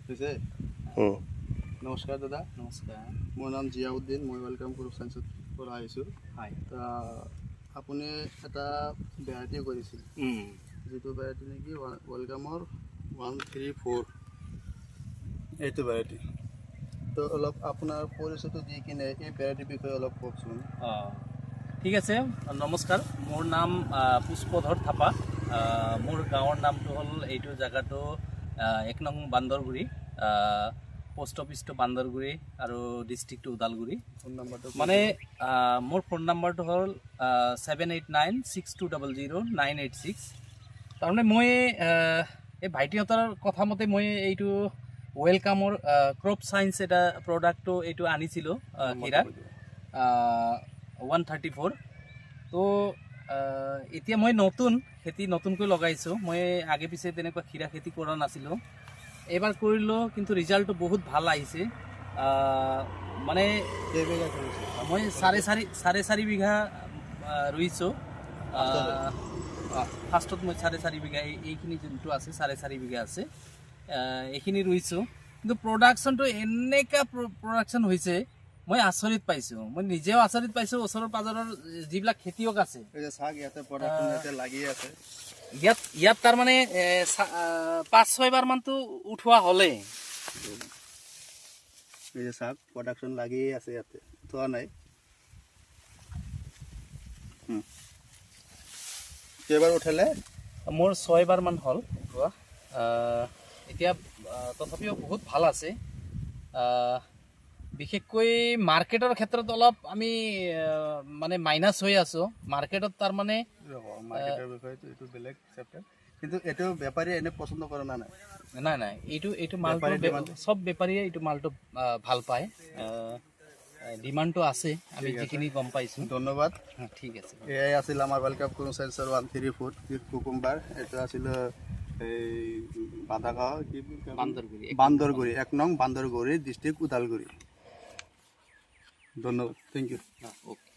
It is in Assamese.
হৈছে নমস্কাৰ দাদা। নমস্কাৰ। মোৰ নাম জিয়াউদ্দিন, মই ৱেলকাম গ্ৰুপ চায়েন্সত পৰা আহিছোঁ। হয়। আপুনি এটা ভেৰাইটি কৰিছিল, যিটো ভেৰাইটি নেকি ৱেলকামৰ 134 এইটো ভেৰাইটি। তো অলপ আপোনাৰ পৰিচয়টো দি কিনে এই ভেৰাইটিৰ বিষয়ে অলপ কওকচোন। ঠিক আছে, নমস্কাৰ। মোৰ নাম পুষ্পধৰ থাপা। মোৰ গাঁৱৰ নামটো হ'ল এইটো জেগাটো 1 নং বান্দৰগুৰি, পোষ্ট অফিচটো বান্দৰগুৰি আৰু ডিষ্ট্ৰিক্টটো ওদালগুৰি। ফোন নম্বৰটো মানে মোৰ ফোন নম্বৰটো হ'ল 7896200986। তাৰমানে মই এই ভাইটিহঁতৰ কথা মতে মই এইটো ৱেলকামৰ ক্ৰপ চায়েন্স এটা প্ৰডাক্টটো এইটো আনিছিলোঁ হীৰাৰ 134। তো এতিয়া মই নতুনকৈ লগাইছোঁ। মই আগে পিছে তেনেকুৱা হীৰা খেতি কৰা নাছিলোঁ, এইবাৰ কৰিলোঁ, কিন্তু ৰিজাল্টটো বহুত ভাল আহিছে। মানে মই চাৰে চাৰি বিঘা ৰুইছোঁ। ফাৰ্ষ্টত মই 4.5 বিঘা, এইখিনি যোনটো আছে 4.5 বিঘা আছে, এইখিনি ৰুইছোঁ। কিন্তু প্ৰডাকশ্যনটো এনেকুৱা প্ৰডাকশ্যন হৈছে, মই আচৰিত পাইছোঁ। মই নিজেও আচৰিত পাইছোঁ, ওচৰৰ পাজৰৰ যিবিলাক খেতিয়ক আছে ইয়াত তাৰমানে 5-6 বাৰ মানটো উঠোৱা হ'লেই। চাওক প্ৰডাকশ্যন লাগিয়ে আছে, ইয়াতে উঠোৱা নাই। কেইবাৰ উঠালে? মোৰ 6 বাৰ মান হ'ল উঠোৱা। এতিয়া তথাপিও বহুত ভাল আছে। বিশেষকৈ মাৰ্কেটৰ ক্ষেত্ৰত অলপ আমি মানে মাইনাছ হৈ আছোঁ। মাৰ্কেটত তাৰমানে মাৰ্কেটৰ বিষয়টো এইটো বেলেগ চেপ্টাৰ, কিন্তু এইটো বেপাৰীয়ে এনে পচন্দ কৰা নাই। নাই, এইটো মালটো চব বেপাৰীয়ে এইটো মালটো ভাল পায়। ডিমাণ্ডটো আছে, আমি যিখিনি গম পাইছোঁ। ধন্যবাদ। ঠিক আছে। এয়াই আছিল আমাৰ ৱেলকাম গ্ৰুপ চায়েন্সৰ 134 কুকুম্বাৰ। এইটো আছিল এই বাদাগাঁও বান্দৰগুৰি 1 নং বান্দৰগুৰি ডিষ্ট্ৰিক্ট ওদালগুৰি। ধন্যবাদ, থেংক ইউ। ওকে।